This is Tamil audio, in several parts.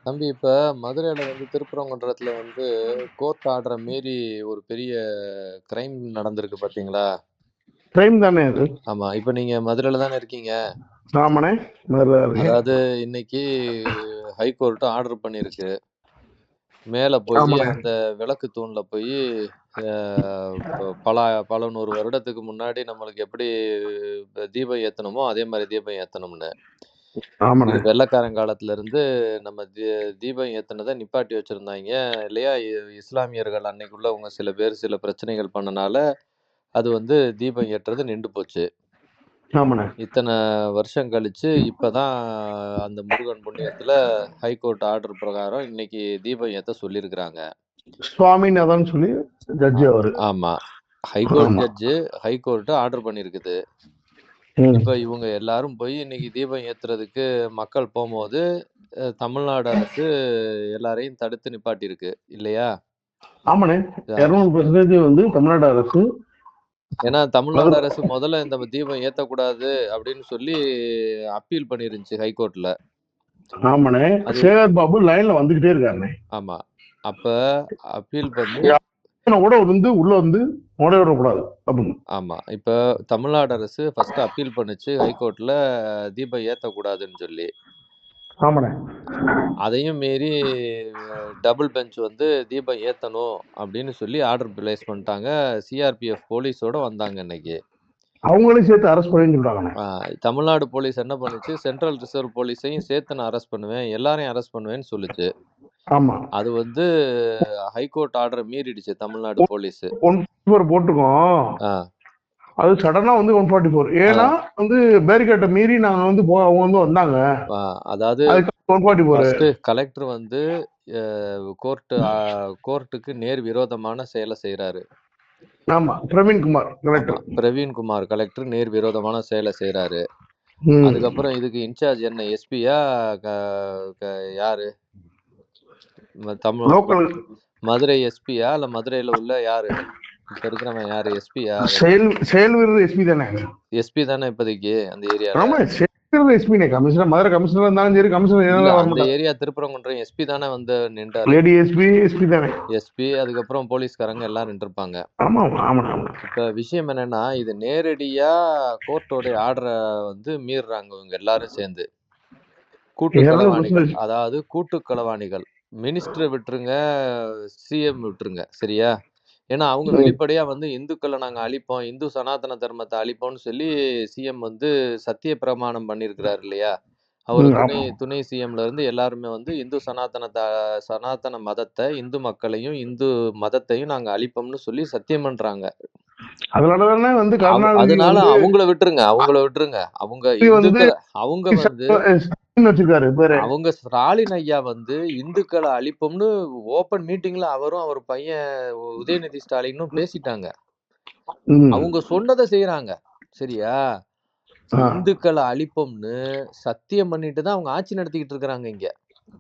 தம்பி இப்ப மதுரையில வந்து திருப்பரங்குன்றத்துல வந்து கோர்ட் ஆர்டர மீறி ஒரு பெரிய கிரைம் நடந்திருக்கு பாத்தீங்களா? டைம் தானே அது. ஆமா. இப்ப நீங்க மதுரையில தானே இருக்கீங்க. ஆமாண்ணே, முதல்ல இருக்கேன். அதாவது இன்னைக்கு ஹைகோர்ட் ஆர்டர் பண்ணியிருக்கு. மேல போயி ஆமாண்ணே. அந்த விளக்கு தூண்ல போயி அ பல பல 100 வருடத்துக்கு முன்னாடி நம்மளுக்கு எப்படி தீபம் ஏத்தணுமோ, அதே மாரி தீபம் ஏத்தணும்னு. இது ஆமாண்ணே. வெள்ளைக்காரன் காலத்துல இருந்து நம்ம தீபம் ஏத்துனத நிப்பாட்டி வச்சிருந்தாய்ங்க. இல்லையா? இஸ்லாமியர்கள் அன்னைக்குள்ளவங்க சில பேர் சில பிரச்சனைகள் பண்ணனால, அது வந்து தீபம் ஏற்றுறது நின்று போச்சு. ஆமாண்ணே. இத்தன வருஷம் கழிச்சு, இப்ப தான் அந்த முருகன் புண்ணியத்துல ஹைகோர்ட் ஆர்டர் பிரகாரம் இன்னைக்கு தீபம் ஏத்த சொல்லியிருக்கிறாங்க. சுவாமிநாதன் சொல்லி ஆ ஜட்ஜி அவரு. ஆமா. ஹைகோர்ட் ஆமா. ஜட்ஜு ஹைகோர்ட் ஆர்டர் பண்ணியிருக்குது. ம். இப்ப இவங்க எல்லாரும் போய் இன்னைக்கு தீபம் ஏத்துறதுக்கு மக்கள் போம்போது, தமிழ்நாடு அரசு எல்லாரையும் தடுத்து நிப்பாட்டியிருக்கு. இல்லையா? ஆமாண்ணே. அ 200% வந்து தமிழ்நாடு அரசு ஏன்னா தமிழ்நாடு மதுரை. அரசு முதல்ல இந்த தீபம் ஏத்தக்கூடாது அப்படின்னு சொல்லி அப்பீல் பண்ணிருந்துச்சு ஹைகோர்ட்ல. ஆமாண்ணே. அது சேகர் பாபு லைன்ல வந்துகிட்டே இருக்காருண்ணே. ஆமா. அப்ப அப்பீல் பண்ணி யானை கூட வந்து உள்ள வந்து நுழைய விடக்கூடாது அப்படின்னு. ஆமா. இப்ப தமிழ்நாடு அரசு ஃபர்ஸ்ட் அப்பீல் பண்ணுச்சு ஹைகோர்ட்ல தீபம் ஏத்தக்கூடாதுன்னு சொல்லி. ஆமாண்ணே. அதையும் மீறி டபுள் பெஞ்ச் வந்து தீபம் ஏத்தணும் அப்படின்னு சொல்லி ஆர்டர் பிளேஸ் பண்ணிட்டாங்க. சிஆர்பிஎஃப் போலீஸோட வந்தாங்க இன்னைக்கு. அவங்களையும் சேர்த்து அரெஸ்ட் பண்ணி சொல்றாங்கண்ணே. தமிழ்நாடு போலீஸ் என்ன பண்ணுச்சு, சென்ட்ரல் ரிசர்வ் போலீஸையும் சேர்த்து நான் அரெஸ்ட் பண்ணுவேன். எல்லாரையும் அரெஸ்ட் பண்ணுவேன்னு சொல்லுச்சு. ஆமா. அது வந்து ஹைகோர்ட் ஆர்டர மீறிடுச்சு தமிழ்நாடு போலீஸு. 144 போட்டிருக்கோம். ஆ, அது சடனா வந்து 144. ஏன்னா ஆ, வந்து பேரிகேட்டை மீறி நாங்க வந்து அவங்க வந்து வந்தாங்க. ஆ. அதாவது அதுக்கு 144. ஃபர்ஸ்ட்டு கலெக்டர் வந்து அ கோர்ட்டுக்கு நேர் விரோதமான செயல செய்றாரு. ஆமா, பிரவீன்குமார் ஆமா. கலெக்டர். பிரவீன்குமார் கலெக்டர் நேர் விரோதமான செயல செய்றாரு. ம். அதுக்கப்புறம் இதுக்கு இன்சார்ஜ் என்ன எஸ்பியா? க க யாரு? ம தமிழ் ம லோக்கல் மதுரை எஸ்பியா? இல்ல மதுரையில உள்ள யாரு? இப்ப இருக்கிறவன் யாரு? எஸ்பியா? செயல் வீரர் எஸ்பி தானே. எஸ்பி தானே இப்போதைக்கு அந்த ஏரியால. ஆமா, செயல் வீரர் எஸ்பினே. கமிஷனர், மதுரை கமிஷனர் இருந்தாலும் சரி, கமிஷனர் இல்ல ஜெனரலா வர அந்த மாட்டாங்க. ஏரியா திருப்பரங்குன்றம் எஸ்பி தானே வந்து நின்றாரு. லேடி எஸ்பி எஸ்பி தானே. எஸ்பி அதுக்கப்புறம் போலீஸ்காரங்க எல்லாம் நின்றுருப்பாங்க. ஆமா ஆமா ஆமா. இப்ப விஷயம் என்னன்னா, இது நேரடியா கோர்ட்டோடைய ஆர்டர வந்து மீறுறாங்க இவங்க எல்லாரும் சேர்ந்து. கூட்டு களவாணிகள். 200%. அதாவது கூட்டு களவாணிகள். மினிஸ்டர விட்டுருங்க, சிஎம் விட்டுருங்க. சரியா? ஏன்னா அவங்க ம். வெளிப்படையா வந்து இந்துக்கள நாங்க அழிப்போம். இந்து சனாதன தர்மத்த அழிப்போம்னு சொல்லி சிஎம் வந்து சத்திய பிரமாணம் பண்ணியிருக்கிறாரு இல்லையா? அவரு துணை ஆமா. துணை சிஎம்ல இருந்து எல்லாருமே வந்து இந்து சனாதன மதத்த, இந்து மக்களையும், இந்து மதத்தையும் நாங்க அழிப்போம்னு சொல்லி சத்தியம் பண்றாங்க. அதனால தானே வந்து கருணாநிதி அதனால வந்து அவங்கள விட்டுருங்க, அவங்கள விட்டுருங்க. அவங்க வந்து அவங்க வந்து வச்சிருக்காரு பேரு. அவங்க ஸ்டாலின் ஐயா வந்து இந்துக்கள அழிப்போம்னு ஓப்பன் மீட்டிங்ல அவரும், அவர் பையன் உதயநிதி ஸ்டாலினும் பேசிட்டாங்க. ம். அவங்க சொன்னத செய்றாங்க. சரியா? ஆ. இந்துக்கள அழிப்போம்னு சத்தியம் பண்ணிட்டு தான் அவங்க ஆட்சி நடத்திக்கிட்டு இருக்கிறாங்க இங்க.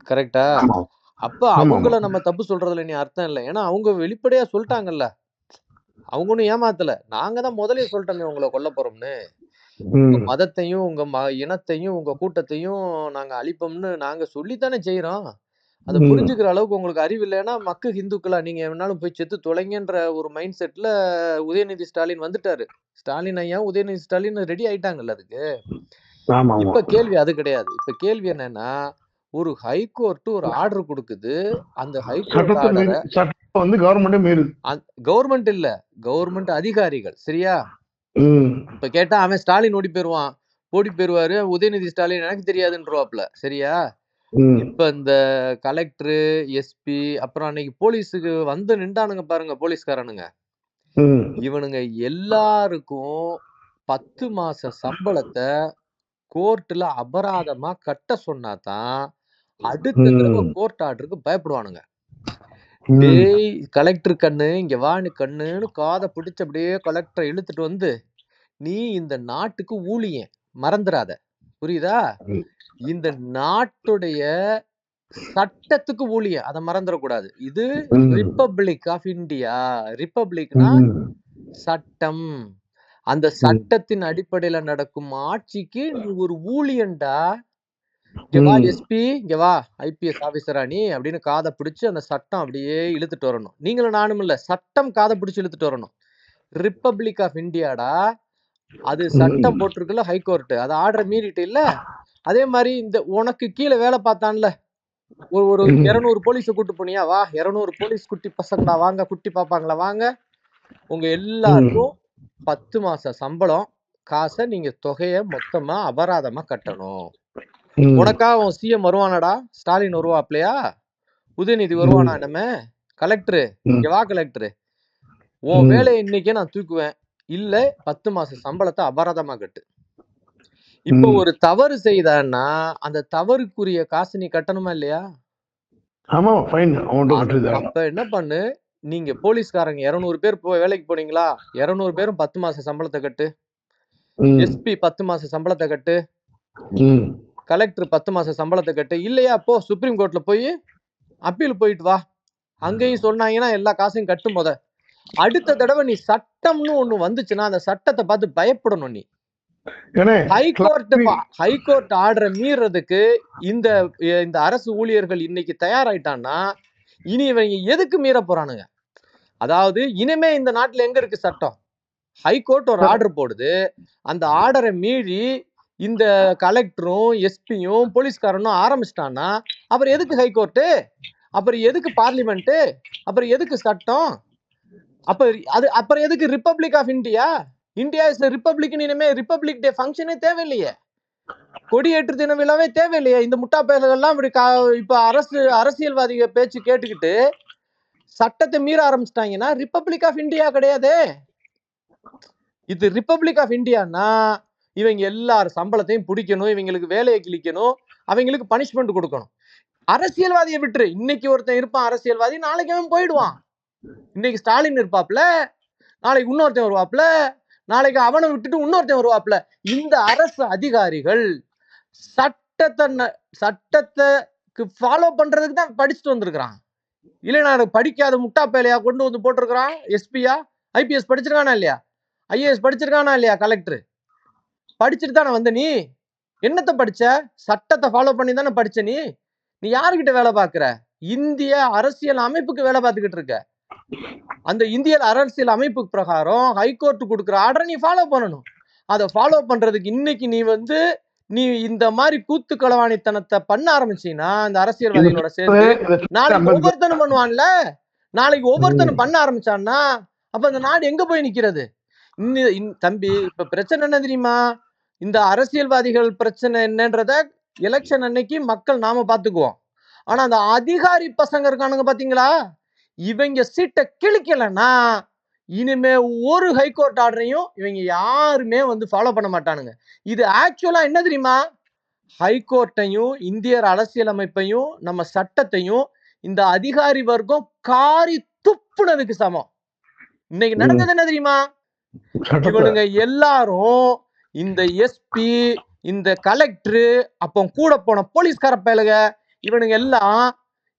கரெக்ட்டா? ஆமா அப்ப ஆமா ஆமா. அவங்கள நம்ம தப்பு சொல்றதுல இனி அர்த்தம் இல்ல. ஏன்னா அவங்க வெளிப்படையா சொல்ட்டாங்கல்ல. அவங்க ஒண்ணும் ஏமாத்தல. நாங்க தான் முதல்லயே சொல்ட்டோமே உங்கள கொல்லப் போறோம்னு. உங்க ம். மதத்தையும், உங்க இனத்தையும், உங்க கூட்டத்தையும் நாங்க அழிப்போம்னு நாங்க சொல்லி தானே செய்றோம். அத ம். புரிஞ்சுக்கிற அளவுக்கு உங்களுக்கு அறிவு இல்லன்னா, ஹிந்துக்களா நீங்க வேணாலும் போய் செத்து தொலைங்கன்ற ஒரு மைண்ட் செட்ல உதயநிதி ஸ்டாலின் வந்துட்டாரு. ஸ்டாலின் ஐயாவும், உதயநிதி ஸ்டாலின் ரெடி ஆயிட்டாங்கல்ல அதுக்கு. ஆமா ஆமா. இப்ப கேள்வி அது கிடையாது. இப்ப கேள்வி என்னன்னா, ஒரு ஹைகோர்ட் ஒரு ஆர்டர் குடுக்குது. அந்த ஹைகோர்ட் சட்டத்தை ஆர்டர மீறி சட்டத்தை வந்து கவர்மெண்டே மீறுது. கவர்ன்மென்ட் இல்ல. கவர்ன்மென்ட் அதிகாரிகள். சரியா? ம். இப்ப கேட்டா அவன் ஸ்டாலின் ஓடி போயிருவான். ஓடி போயிருவாரு. உதயநிதி ஸ்டாலின் எனக்கு தெரியாதுன்றுவாப்ல. சரியா? ம். இப்ப இந்த கலெக்டரு, எஸ்பி அப்புறம் அன்னைக்கு போலீஸுக்கு வந்து நின்டானுங்க பாருங்க போலீஸ்காரனுங்க. ம். இவனுங்க எல்லாருக்கும் 10 மாச சம்பளத்த கோர்ட்ல அபராதமா கட்ட சொன்னா தான், அடுத்த தடவ ம். கோர்ட் ஆர்டருக்கு பயப்படுவானுங்க. ம். டேய் கலெக்டர் கண்ணு, இங்க வா நீ கண்ணுன்னு காத பிடிச்சு அப்படியே கலெக்டர இழுத்துட்டு வந்து, நீ இந்த நாட்டுக்கு ஊழியன். மறந்துறாத. புரியுதா? இந்த நாட்டுடைய சட்டத்துக்கு ஊழியன். அத மறந்துறக்கூடாது. இது ம். Republic of India. ரிப்பப்ளிக்னா ம். சட்டம். அந்த ம். சட்டத்தின் அடிப்படையில நடக்கும் ஆட்சிக்கு நீ ஒரு ஊழியன்டா. இங்க வா ம், எஸ்பி, இங்க வா ஐபிஎஸ் ஆபீசரா நீ அப்படின்னு காதை பிடிச்சு அந்த சட்டம் அப்படியே இழுத்துட்டு வரணும். நீங்களும் நானும் இல்ல, சட்டம் காதை பிடிச்சு இழுத்துட்டு வரணும். ரிப்பப்ளிக் ஆஃப் இந்தியாடா, அது சட்டம் ம், போட்டிருக்குல்ல ஹைகோர்ட், அது ஆர்டரை மீறிட்டு இல்ல. அதே மாதிரி இந்த உனக்கு கீழே வேலை பார்த்தான்ல, ஒரு ஒரு ம், 200 போலீஸ கூட்டு போனியா, வா 200 போலீஸ் குட்டி பசங்களா வாங்க, குட்டி பாப்பாங்களா வாங்க, உங்க ம், எல்லாருக்கும் 10 மாச சம்பளம் காசை நீங்க தொகையை மொத்தமா அபராதமா கட்டணும். ம், உனக்கா உன் சிஎம் வருவானாடா, ஸ்டாலின் வருவாப்லையா, உதயநிதி வருவானா, ம், நம்ம கலெக்டரு, ம், இங்க வா கலெக்டரு, உன் ம், வேலையை இன்னைக்கே நான் தூக்குவேன், இல்ல 10 மாச சம்பளத்தை அபராதமா கட்டு. இப்போ ம். ஒரு தவறு செய்தான்னா அந்த தவறுக்குரிய காசு நீ கட்டணுமா இல்லையா? ஆமா, ஃபைன் அமௌண்ட் அ- கட்டிதான். அப்ப என்ன பண்ணு, நீங்க போலீஸ்காரங்க 200 பேர் வேலைக்கு போனீங்களா, 200 பேரும் 10 மாச சம்பளத்தை கட்டு, ம், எஸ்பி 10 மாச சம்பளத்தை கட்டு, ம், கலெக்டர் 10 மாச சம்பளத்தை கட்டு. இல்லையா போ சுப்ரீம் கோர்ட்ல போய் அப்பீல் போயிட்டு வா, அங்கேயும் சொன்னாங்கன்னா எல்லா காசையும் கட்டும். போத அடுத்த தடவை நீ சட்டம்னு ஒண்ணு வந்துச்சுன்னா அந்த சட்டத்தை பார்த்து பயப்படணும் நீ. ஏன்னா ஹைகோர்ட் கிளாரிட்டி. ஹைகோர்ட் ஆர்டரை மீறதுக்கு இந்த இந்த அரசு ஊழியர்கள் இன்னைக்கு தயாராயிட்டான்னா இனி இவங்க எதுக்கு மீற போறானுங்க? அதாவது இனிமே இந்த நாட்டுல எங்க இருக்கு சட்டம்? ஹைகோர்ட் ஒரு ஆர்டர் போடுது, அந்த ஆர்டரை மீறி இந்த கலெக்டரும் எஸ்பியும் போலீஸ்காரனும் ஆரம்பிச்சிட்டான்னா அப்புறம் எதுக்கு ஹைகோர்ட்டு, அப்புறம் எதுக்கு பார்லிமெண்ட், அப்புறம் எதுக்கு சட்டம், அப்ப அது அப்புறம் எதுக்கு republic of India? India is republic, இனிமே ரிப்பப்ளிக் டே ஃபங்க்ஷனே தேவையில்லையே, கொடியேற்று தின விழாவே தேவையில்லையே. இந்த முட்டா பயல்கள்லாம் இப்படி இப்ப அரசியல்வாதிக பேச்சு கேட்டுக்கிட்டு சட்டத்தை மீற ஆரம்பிச்சிட்டாங்கன்னா ரிப்பப்ளிக் ஆஃப் இந்தியா கிடையாது. இது ரிப்பப்ளிக் ஆஃப் இந்தியான்னா இவங்க எல்லாரும் சம்பளத்தையும் பிடிக்கணும், இவங்களுக்கு வேலையை கிழிக்கணும், அவங்களுக்கு பனிஷ்மெண்ட் கொடுக்கணும். அரசியல்வாதியை விட்டுரு, இன்னைக்கு ஒருத்தன் இருப்பான் அரசியல்வாதி, நாளைக்கு அவன் போயிடுவான். இன்னைக்கு ஸ்டாலின் இருப்பாப்ல, நாளைக்கு இன்னொருத்தன் வருவாப்ல, நாளைக்கு அவனை விட்டுட்டு இன்னொருத்தன் வருவாப்ல. இந்த அரசு அதிகாரிகள் சட்டத்துக்கு ஃபாலோ பண்றதுக்கு தான் படிச்சுட்டு வந்திருக்கிறான். இல்லைன்னா படிக்காத முட்டா பேலையா கொண்டு வந்து போட்டிருக்கிறான் எஸ்பியா. ஐபிஎஸ் படிச்சிருக்கானா இல்லையா, ஐஏஎஸ் படிச்சிருக்கானா இல்லையா, கலெக்டர் படிச்சுட்டு தானே வந்த நீ. என்னத்தை படிச்ச? சட்டத்தை ஃபாலோ பண்ணி தானே படிச்ச நீ. நீ யாருக்கிட்ட வேலை பார்க்கிற? இந்திய அரசியல் அமைப்புக்கு வேலை பார்த்துக்கிட்டு இருக்க. அந்த இந்திய அரசியல் அமைப்பு பிரகாரம் ஹைகோர்ட் கொடுக்குற ஆர்டரை நீ ஃபாலோ பண்ணணும். அதை ஃபாலோ பண்றதுக்கு இன்னைக்கு நீ இந்த மாதிரி கூத்து களவாணித்தனத்தை பண்ண ஆரம்பிச்சீங்கன்னா இந்த அரசியல்வாதிகளோட சேர்த்து நாளைக்கு அம்பேத்கர். ஒவ்வொருத்தனும் பண்ணுவான்ல. நாளைக்கு ஒவ்வொருத்தனும் பண்ண ஆரம்பிச்சான்னா அப்ப அந்த நாடு எங்க போய் நிக்கிறது? தம்பி, இப்ப பிரச்சனை என்ன தெரியுமா? இந்த அரசியல்வாதிகள் பிரச்சனை என்னன்றத எலெக்ஷன் அன்னைக்கு மக்கள் நாம பாத்துக்குவோம். ஆனா அந்த அதிகாரி பசங்க இருக்கானுங்க பாத்தீங்களா, இவங்க சீட்டை கிழிக்கலன்னா இனிமே ஒரு ஹைகோர்ட் ஆர்டரையும் இவங்க யாருமே வந்து ஃபாலோ பண்ண மாட்டானுங்க. இது ஆக்சுவலா என்ன தெரியுமா? ஹைகோர்ட்டையும் இந்திய அரசியலமைப்பையும் நம்ம சட்டத்தையும் இந்த அதிகாரி வர்க்கம் காரி துப்புனதுக்கு சமம். இன்னைக்கு நடந்தது என்ன தெரியுமா? சட்டத்தை இவனுங்க எல்லாரும் இந்த எஸ்பி, இந்த கலெக்டர், அப்போ கூட போன போலீஸ்கார பயலுக, இவனுங்க எல்லாம்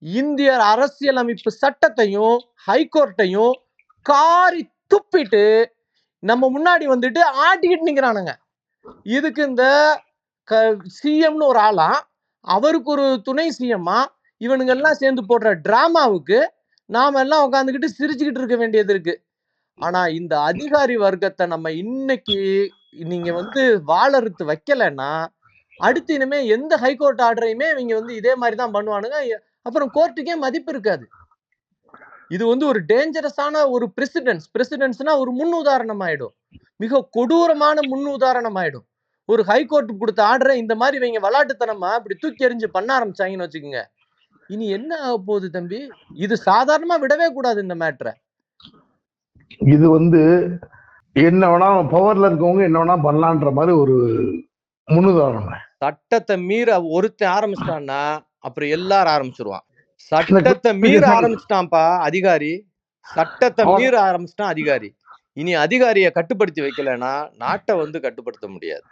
இந்திய அரசியலமைப்பு சட்டத்தையும் ஹைகோர்ட்டையும் காரி துப்பிட்டு நம்ம முன்னாடி வந்துட்டு ஆட்டிக்கிட்டு நிக்கிறானுங்க. இதுக்கு இந்த சிஎம்னு ஒரு ஆளா, அவருக்கு ஒரு துணை சிஎம்மா, இவனுங்க எல்லாம் சேர்ந்து போடுற டிராமாவுக்கு நாம எல்லாம் உட்காந்துக்கிட்டு சிரிச்சுக்கிட்டு இருக்க வேண்டியது இருக்கு. ஆனா இந்த அதிகாரி வர்க்கத்தை நம்ம இன்னைக்கு நீங்க வந்து வாழறுத்து வைக்கலன்னா அடுத்து இனிமே எந்த ஹைகோர்ட் ஆர்டரையுமே இவங்க வந்து இதே மாதிரி தான் பண்ணுவானுங்க. அப்புறம் கோர்ட்டுக்கே மதிப்பு இருக்காது. இது வந்து ஒரு டேஞ்சரஸான ஒரு பிரசிடென்ட்ஸ்னா ஒரு முன் உதாரணம் ஆயிடும். மிக கொடூரமான முன் உதாரணம் ஆயிடும். ஒரு ஹைகோர்ட் கொடுத்த ஆர்டரை இந்த மாதிரி இவங்க விளையாட்டுத்தனமா இப்படி தூக்கி எறிஞ்சு பண்ண ஆரம்பிச்சாங்கன்னு வச்சுக்கோங்க, இனி என்ன ஆக போகுது தம்பி? இது சாதாரணமா விடவே கூடாது இந்த மேட்டரை. இது வந்து என்ன வேணா பவர்ல இருக்கவங்க என்ன வேணா பண்ணலான்ற மாதிரி ஒரு முன்னுதாரணம். சட்டத்தை மீற ஒருத்தன் ஆரம்பிச்சிட்டான்னா அப்புறம் எல்லாரும் ஆரம்பிச்சிருவான். சட்டத்தை மீற ஆரம்பிச்சிட்டான்ப்பா அதிகாரி, சட்டத்தை மீற ஆரம்பிச்சிட்டான் அதிகாரி. இனி அதிகாரியை கட்டுப்படுத்தி வைக்கலன்னா நாட்டை வந்து கட்டுப்படுத்த முடியாது.